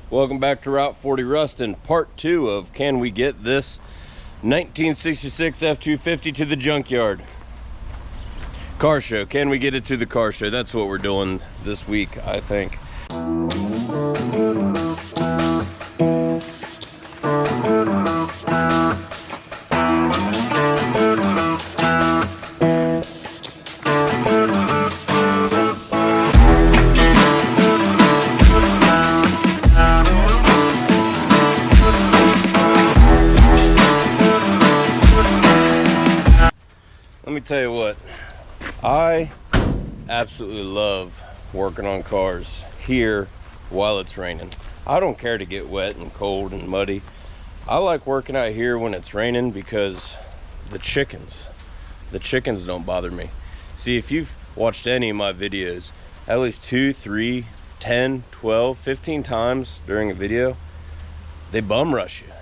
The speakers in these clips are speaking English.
Welcome back to Route 40 Rustin, part 2 of can we get this 1966 F250 to the junkyard? Car show, can we get it to the car show? That's what we're doing this week, I think. Let me tell you what, I absolutely love working on cars here while it's raining. I don't care to get wet and cold and muddy. I like working out here when it's raining because the chickens don't bother me. See, if you've watched any of my videos, at least 2, 3, 10, 12, 15 times during a video, they bum rush you.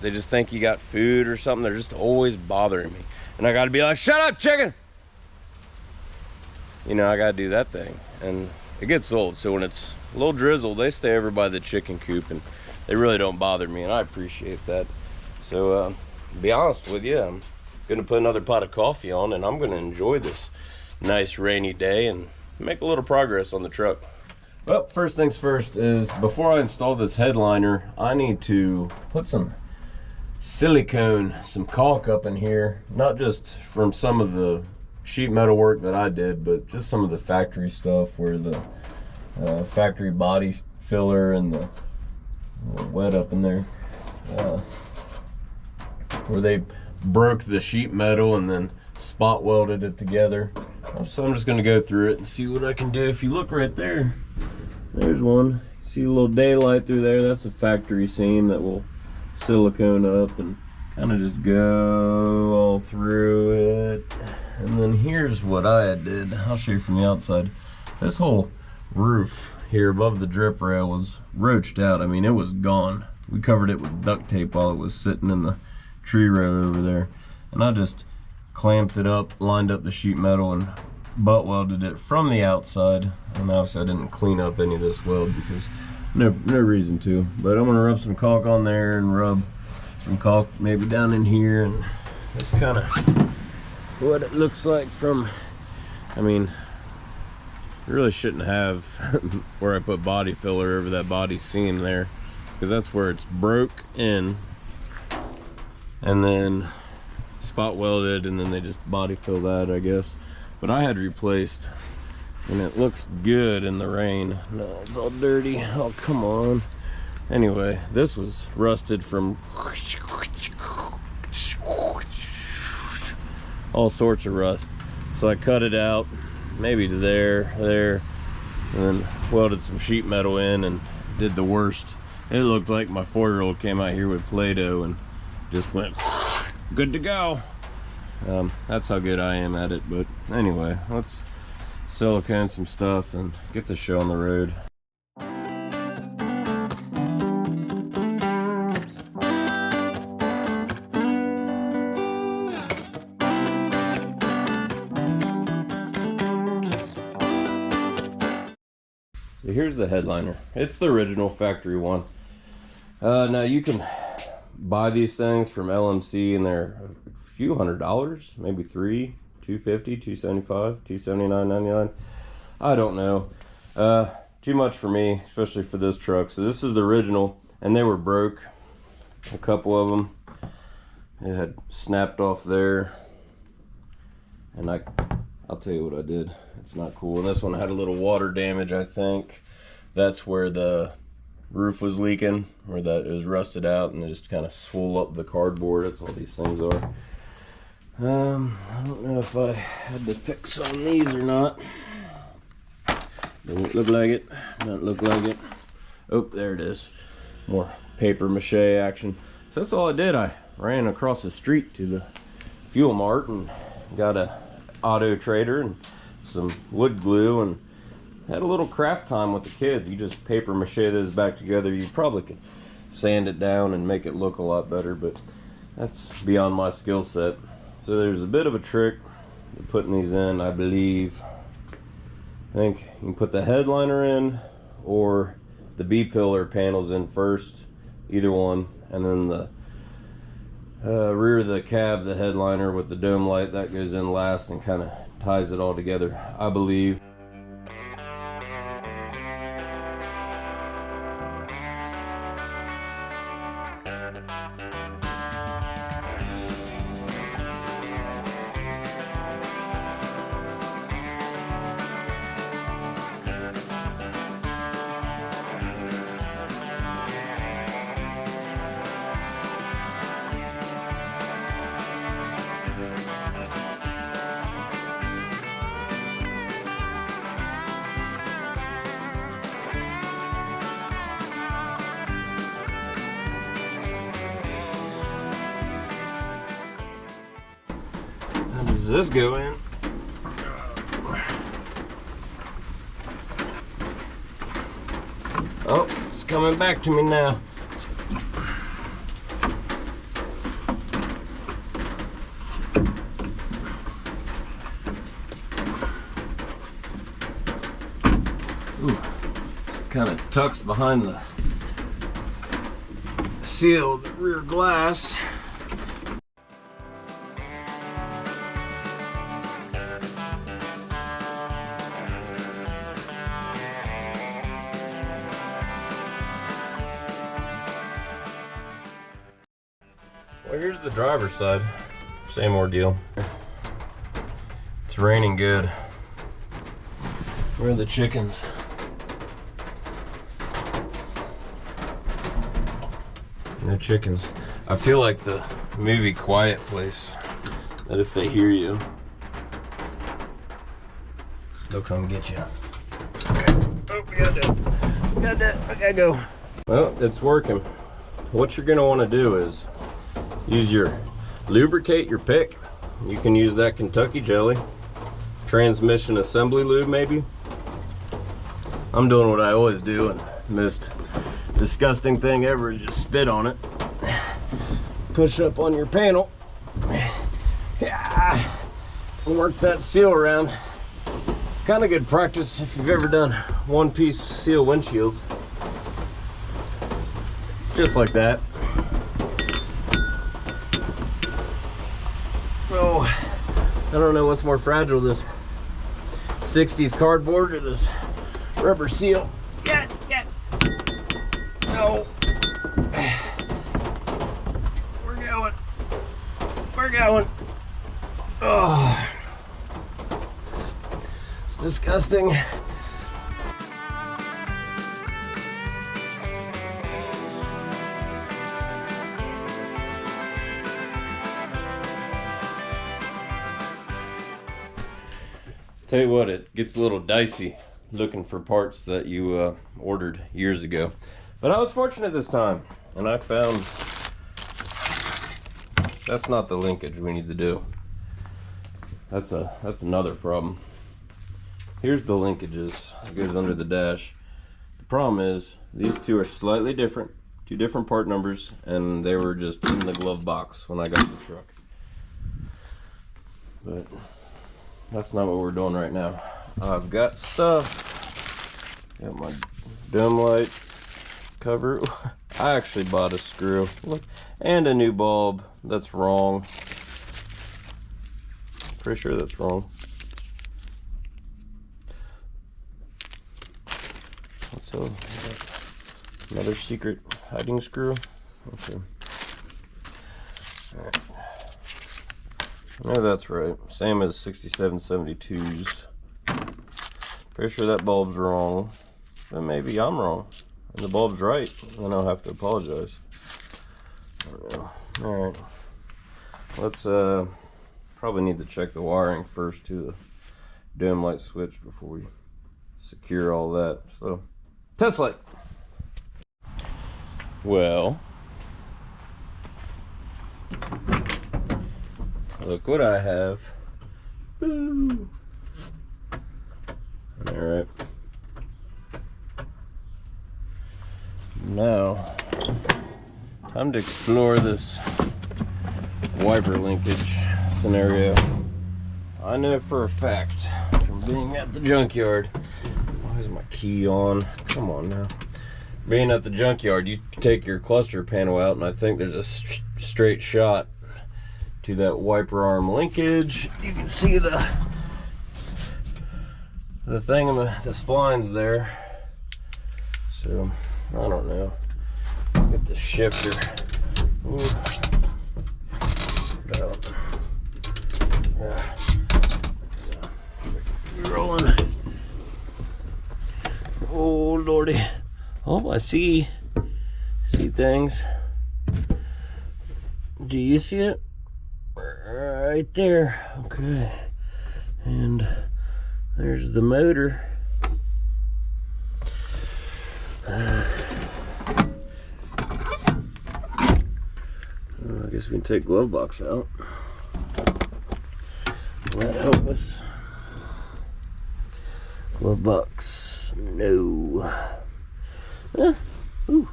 They just think you got food or something. They're just always bothering me. And I gotta be like, shut up, chicken! You know, I gotta do that thing. And it gets old, so when it's a little drizzle, they stay over by the chicken coop and they really don't bother me, and I appreciate that. So, to be honest with you, I'm gonna put another pot of coffee on and I'm gonna enjoy this nice rainy day and make a little progress on the truck. Well, first things first is, before I install this headliner, I need to put some silicone, some caulk up in here, not just from some of the sheet metal work that I did, but just some of the factory stuff where the factory body filler and the wet up in there, where they broke the sheet metal and then spot welded it together. So I'm just going to go through it and see what I can do. If you look right there, there's one. See a little daylight through there? That's a factory seam that will silicone up and kind of just go all through it. And then here's what I did. I'll show you from the outside. This whole roof here above the drip rail was roached out. I mean, it was gone. We covered it with duct tape while it was sitting in the tree row over there, and I just clamped it up, lined up the sheet metal, and butt welded it from the outside. And obviously I didn't clean up any of this weld because no reason to, but I'm gonna rub some caulk on there and rub some caulk maybe down in here, and that's kind of what it looks like from, I mean, you really shouldn't have where I put body filler over that body seam there, because that's where it's broke in and then spot welded, and then they just body fill that, I guess. But I had replaced, and it looks good in the rain. No, it's all dirty. Oh, come on. Anyway, this was rusted from all sorts of rust. So I cut it out, maybe to there, and then welded some sheet metal in and did the worst. It looked like my 4-year-old came out here with Play-Doh and just went, good to go. That's how good I am at it. But anyway, let's silicone some stuff and get the show on the road. So here's the headliner. It's the original factory one. Now you can buy these things from LMC and they're a few $100, maybe $300, $250, $275, $279.99. I don't know. Too much for me, especially for this truck. So this is the original, and they were broke. A couple of them. It had snapped off there, and I'll tell you what I did. It's not cool. And this one had a little water damage, I think. That's where the roof was leaking, where that it was rusted out, and it just kind of swole up the cardboard. That's all these things are. I don't know if I had to fix on these or not. Doesn't look like it. Doesn't look like it. Oh, there it is. More paper mache action. So that's all I did. I ran across the street to the fuel mart and got a auto trader and some wood glue and had a little craft time with the kids. You just paper mache those back together. You probably could sand it down and make it look a lot better, but that's beyond my skill set. So there's a bit of a trick to putting these in, I believe. I think you can put the headliner in, or the B-pillar panels in first, either one, and then the rear of the cab, the headliner with the dome light, that goes in last and kind of ties it all together, I believe. How does this go in? Oh, it's coming back to me now. Ooh, it kind of tucks behind the seal of the rear glass. Well, here's the driver's side. Same ordeal. It's raining good. Where are the chickens? No chickens. I feel like the movie Quiet Place, that if they hear you, they'll come get you. Okay. Oh, we got that. We got that. I gotta go. Well, it's working. What you're gonna want to do is lubricate your pick. You can use that Kentucky jelly. Transmission assembly lube, maybe. I'm doing what I always do, and most disgusting thing ever is just spit on it. Push up on your panel. Yeah. And work that seal around. It's kind of good practice if you've ever done one-piece seal windshields. Just like that. Oh, I don't know what's more fragile, this 60s cardboard or this rubber seal. Yeah. No. We're going. Oh, it's disgusting. Tell you what, it gets a little dicey looking for parts that you ordered years ago. But I was fortunate this time, and I found that's not the linkage we need to do. That's another problem. Here's the linkages. It goes under the dash. The problem is these two are slightly different, two different part numbers, and they were just in the glove box when I got the truck. But that's not what we're doing right now. I've got stuff. Got my dome light cover. I actually bought a screw. Look, and a new bulb. That's wrong. Pretty sure that's wrong. Also, another secret hiding screw. Okay. All right. No, that's right. Same as 6772s. Pretty sure that bulb's wrong. But maybe I'm wrong. And the bulb's right. Then I'll have to apologize. I don't know. Alright. Let's probably need to check the wiring first to the dome light switch before we secure all that. So, test light. Well, look what I have. Boo! Alright. Now, time to explore this wiper linkage scenario. I know for a fact from being at the junkyard. Why is my key on? Come on now. being at the junkyard, you take your cluster panel out, and I think there's a straight shot to that wiper arm linkage. You can see the thing in the splines there. So I don't know. Let's get the shifter. Ooh. Rolling. Oh lordy. Oh, I see things. Do you see it? Right there. Okay. And there's the motor. I guess we can take glove box out. Will that help us? Glove box. No. Ooh.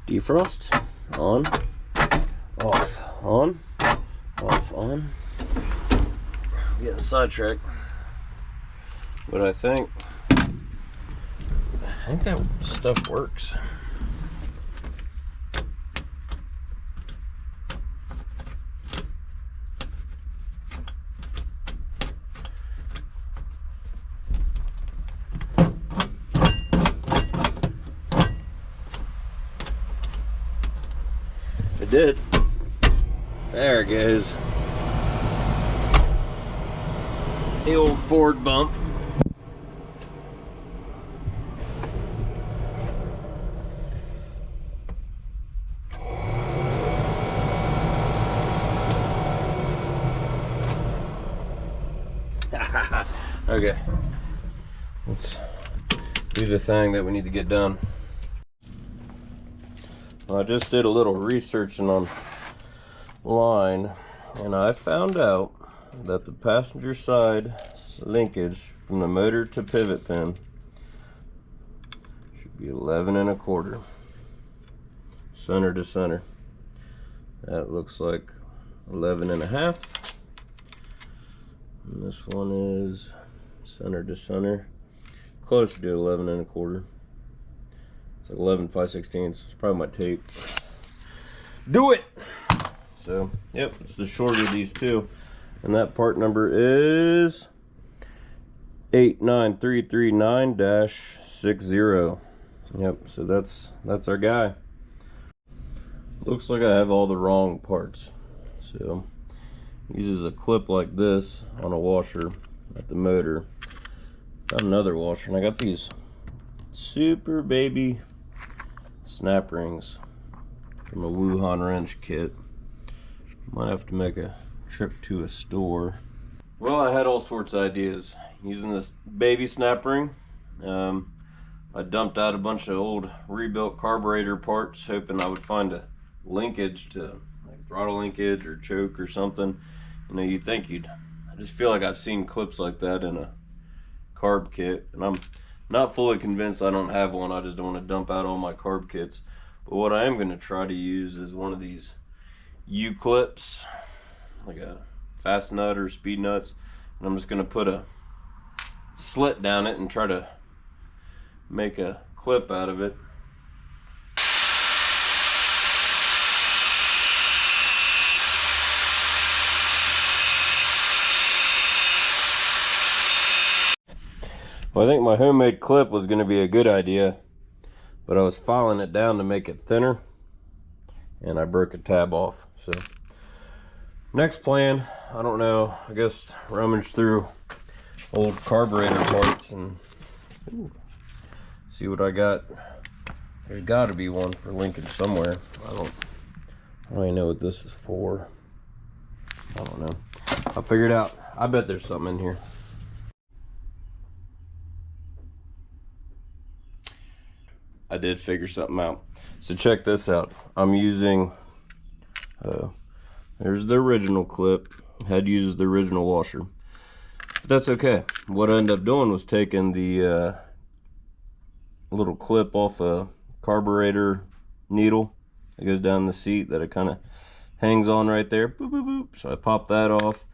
Defrost. On. Off. On. Off. On. Getting sidetracked. But I think that stuff works. It did. There it goes. The old Ford bump. Okay, let's do the thing that we need to get done. Well, I just did a little researching online, and I found out that the passenger side linkage from the motor to pivot pin should be 11 1/4 center to center. That looks like 11 1/2, and this one is center to center, closer to 11 1/4. It's like 11 5/16. It's probably my tape. Do it! So, yep, it's the shorter of these two. And that part number is 89339-60. Yep, so that's our guy. Looks like I have all the wrong parts. So, uses a clip like this on a washer at the motor. Got another washer, and I got these super baby snap rings from a Wuhan wrench kit. Might have to make a trip to a store. Well, I had all sorts of ideas using this baby snap ring. I dumped out a bunch of old rebuilt carburetor parts, hoping I would find a linkage to like throttle linkage or choke or something. You know, you'd think I just feel like I've seen clips like that in a carb kit, and I'm not fully convinced I don't have one. I just don't want to dump out all my carb kits. But what I am going to try to use is one of these U-clips, like a fast nut or speed nuts, and I'm just going to put a slit down it and try to make a clip out of it. Well, I think my homemade clip was going to be a good idea, but I was filing it down to make it thinner, and I broke a tab off. So next plan, I don't know, I guess rummage through old carburetor parts and see what I got. There's got to be one for linkage somewhere. I don't even know what this is for. I don't know. I'll figure it out. I bet there's something in here. I did figure something out. So check this out. I'm using, there's the original clip. Had used the original washer. But that's okay. What I ended up doing was taking the little clip off a carburetor needle that goes down the seat that it kind of hangs on right there. Boop, boop, boop. So I popped that off,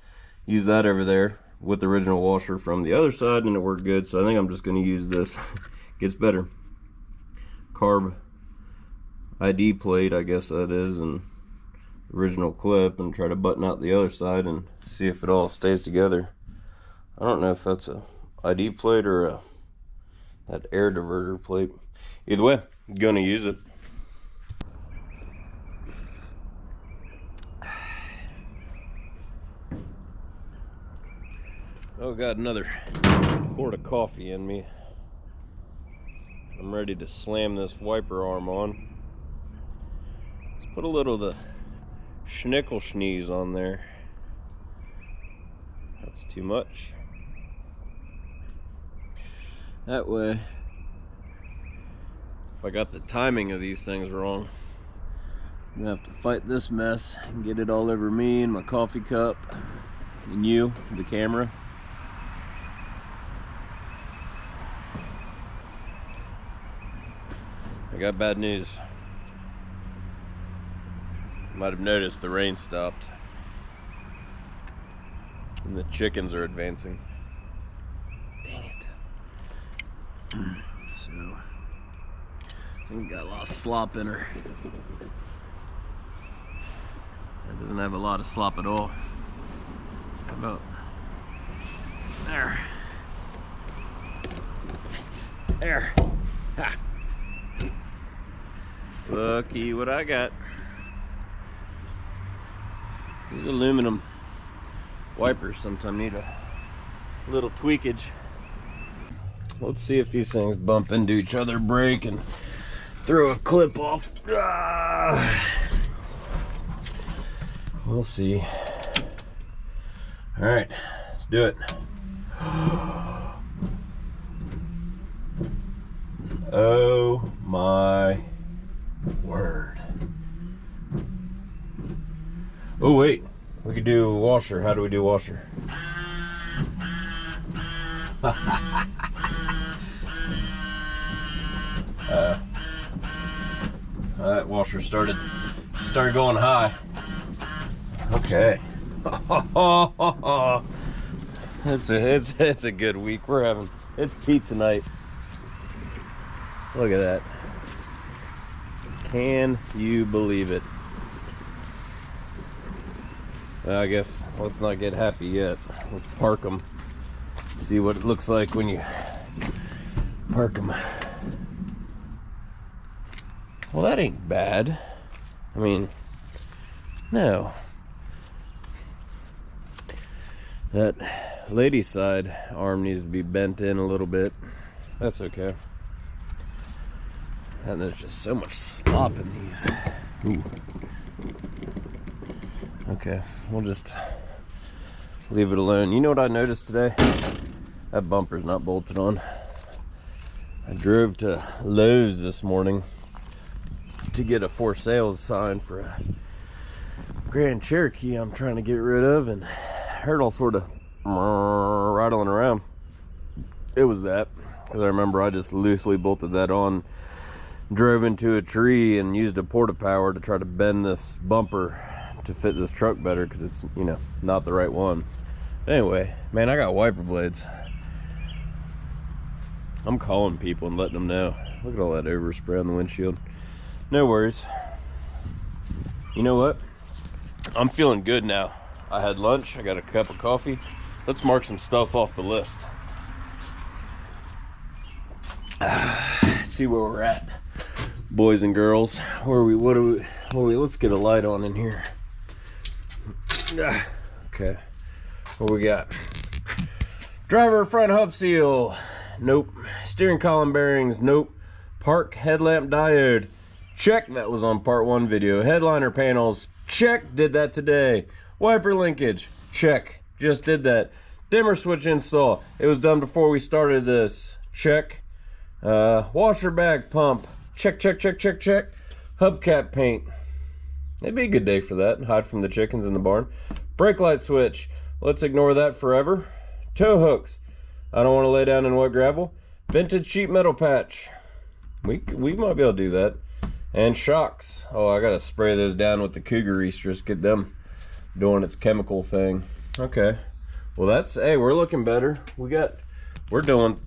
use that over there with the original washer from the other side, and it worked good. So I think I'm just going to use this. Gets better. carb ID plate, I guess that is, and original clip, and try to button out the other side and see if it all stays together. I don't know if that's a ID plate or that air diverter plate. Either way, I'm gonna use it. Oh, got another quart of coffee in me. I'm ready to slam this wiper arm on. Let's put a little of the schnickel schneeze on there. That's too much. That way, if I got the timing of these things wrong, I'm gonna have to fight this mess and get it all over me and my coffee cup and you, the camera. I got bad news. You might have noticed the rain stopped and the chickens are advancing. Dang it. So, thing's got a lot of slop in her. It doesn't have a lot of slop at all. How about there? There. Ha. Looky what I got. These aluminum wipers sometimes need a little tweakage. Let's see if these things bump into each other, break, and throw a clip off. We'll see. All right, let's do it. Oh my word. Oh wait, we could do washer. How do we do washer? That washer started going high. Okay. It's a good week. It's pizza night. Look at that. Can you believe it? I guess let's not get happy yet. Let's park them. See what it looks like when you park them. Well, that ain't bad. I mean, no. That lady side arm needs to be bent in a little bit. That's okay. And there's just so much slop in these. Ooh. Okay, we'll just leave it alone. You know what I noticed today? That bumper's not bolted on. I drove to Lowe's this morning to get a for sale sign for a Grand Cherokee I'm trying to get rid of, and heard all sort of rattling around. It was that, because I remember I just loosely bolted that on, drove into a tree, and used a porta power to try to bend this bumper to fit this truck better, because it's, you know, not the right one. Anyway, man, I got wiper blades. I'm calling people and letting them know. Look at all that overspray on the windshield. No worries. You know what? I'm feeling good now. I had lunch, I got a cup of coffee. Let's mark some stuff off the list. See where we're at, boys and girls. Let's get a light on in here. Okay, what we got? Driver front hub seal, nope. Steering column bearings, nope. Park headlamp diode, check, that was on part 1 video. Headliner panels, check, did that today. Wiper linkage, check, just did that. Dimmer switch install, it was done before we started this, check. Washer bag pump, check, check, check, check, check. Hubcap paint, it'd be a good day for that, hide from the chickens in the barn. Brake light switch, let's ignore that forever. Tow hooks, I don't want to lay down in wet gravel. Vintage sheet metal patch, we might be able to do that. And shocks, oh, I gotta spray those down with the Cougar Estrus, get them doing its chemical thing. Okay, well that's, hey, we're looking better. We're doing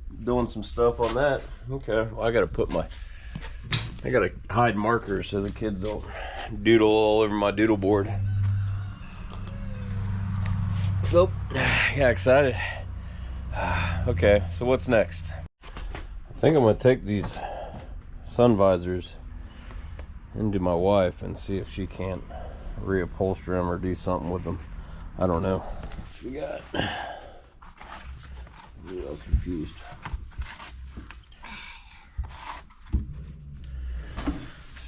some stuff on that. Okay, well, I gotta put my I gotta hide markers so the kids don't doodle all over my doodle board. Nope. Yeah, excited. Okay, so what's next? I think I'm gonna take these sun visors into my wife and see if she can't reupholster them or do something with them. I don't know. What we got? I'm a little confused.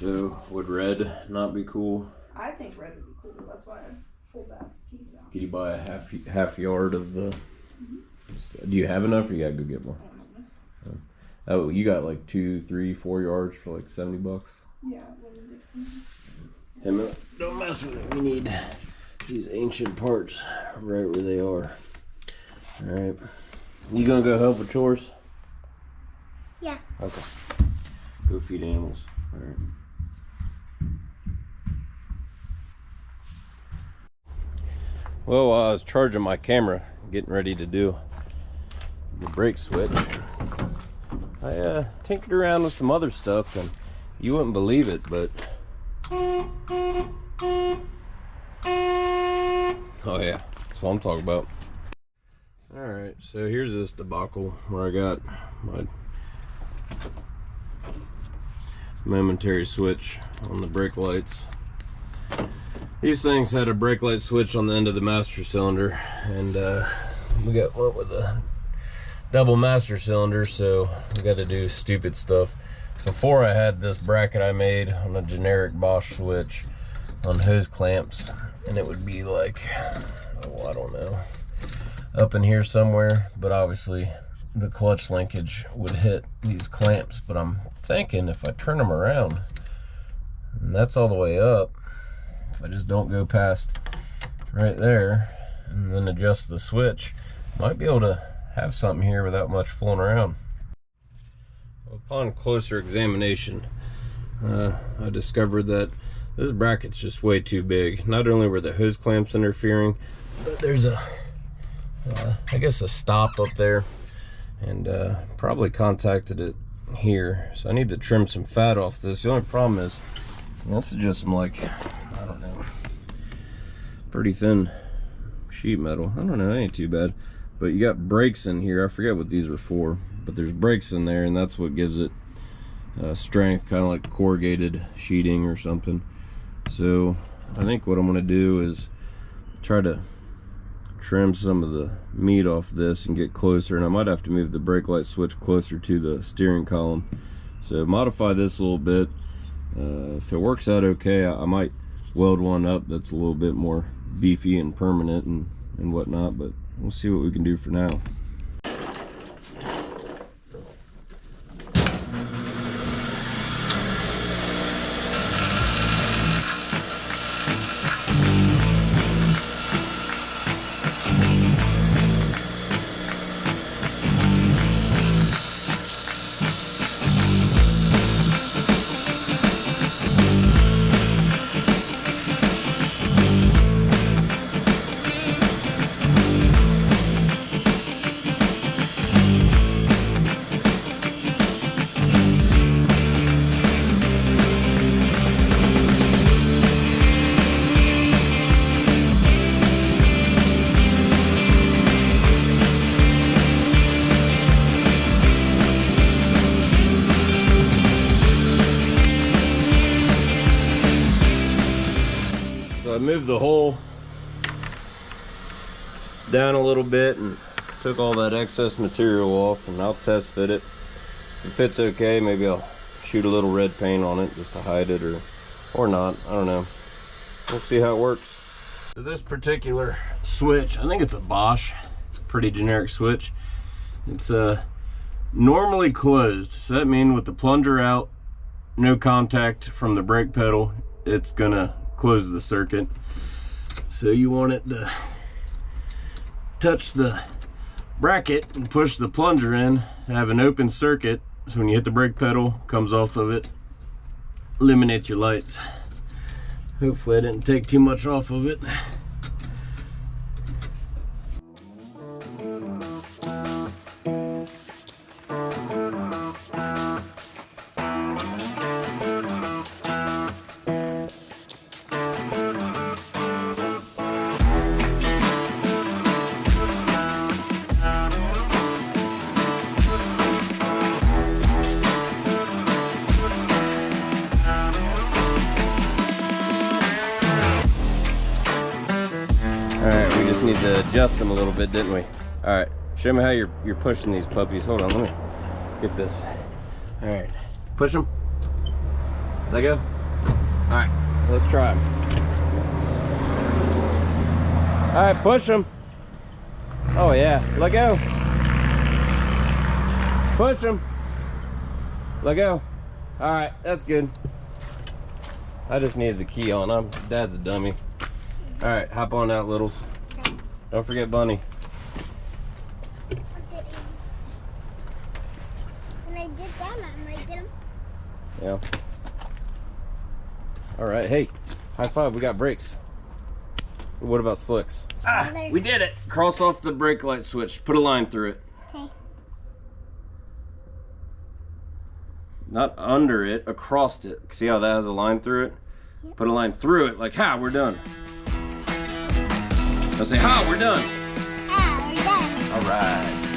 So, would red not be cool? I think red would be cool. That's why I pulled that piece out. Could you buy a half yard of the... Do you have enough or you gotta go get more? Oh, you got like 2, 3, 4 yards for like $70? Yeah. Hey, don't mess with it. We need these ancient parts right where they are. Alright. You gonna go help with chores? Yeah. Okay. Go feed animals. Alright. Well, while I was charging my camera, getting ready to do the brake switch, I tinkered around with some other stuff, and you wouldn't believe it, but oh yeah, that's what I'm talking about. Alright, so here's this debacle where I got my momentary switch on the brake lights. These things had a brake light switch on the end of the master cylinder, and we got one with a double master cylinder, so we got to do stupid stuff. Before, I had this bracket I made on a generic Bosch switch on hose clamps, and it would be like, oh, I don't know, up in here somewhere, but obviously the clutch linkage would hit these clamps. But I'm thinking if I turn them around, and that's all the way up, if I just don't go past right there and then adjust the switch, might be able to have something here without much fooling around. Upon closer examination, I discovered that this bracket's just way too big. Not only were the hose clamps interfering, but there's a, I guess a stop up there, and probably contacted it here. So I need to trim some fat off this. The only problem is, this is just some, like, I don't know, pretty thin sheet metal. I don't know, it ain't too bad. But you got brakes in here. I forget what these are for, but there's brakes in there, and that's what gives it strength, kind of like corrugated sheeting or something. So I think what I'm going to do is try to trim some of the meat off this and get closer, and I might have to move the brake light switch closer to the steering column. So modify this a little bit. If it works out okay, I might weld one up that's a little bit more beefy and permanent and whatnot, but we'll see what we can do for now. So I moved the hole down a little bit and took all that excess material off, and I'll test fit it. If it fits okay, maybe I'll shoot a little red paint on it just to hide it, or not. I don't know. We'll see how it works. So this particular switch, I think it's a Bosch. It's a pretty generic switch. It's normally closed, so that means with the plunger out, no contact from the brake pedal, it's gonna close the circuit. So you want it to touch the bracket and push the plunger in, have an open circuit, so when you hit the brake pedal, comes off of it, eliminates your lights. Hopefully I didn't take too much off of it. just need to adjust them a little bit, didn't we? All right, show me how you're pushing these puppies. Hold on, let me get this. All right, push them. Let go. All right, let's try them. All right, push them. Oh yeah, let go. Push them. Let go. All right, that's good. I just needed the key on. Dad's a dummy. All right, hop on out, littles. Don't forget Bunny. When I did that, I might get him. Yeah. All right, hey, high five, we got brakes. What about slicks? Ah, we did it. Cross off the brake light switch. Put a line through it. Okay. Not under it, across it. See how that has a line through it? Yep. Put a line through it, like, ha, we're done. I'll say, ha, we're done. Ah, we're done. All right.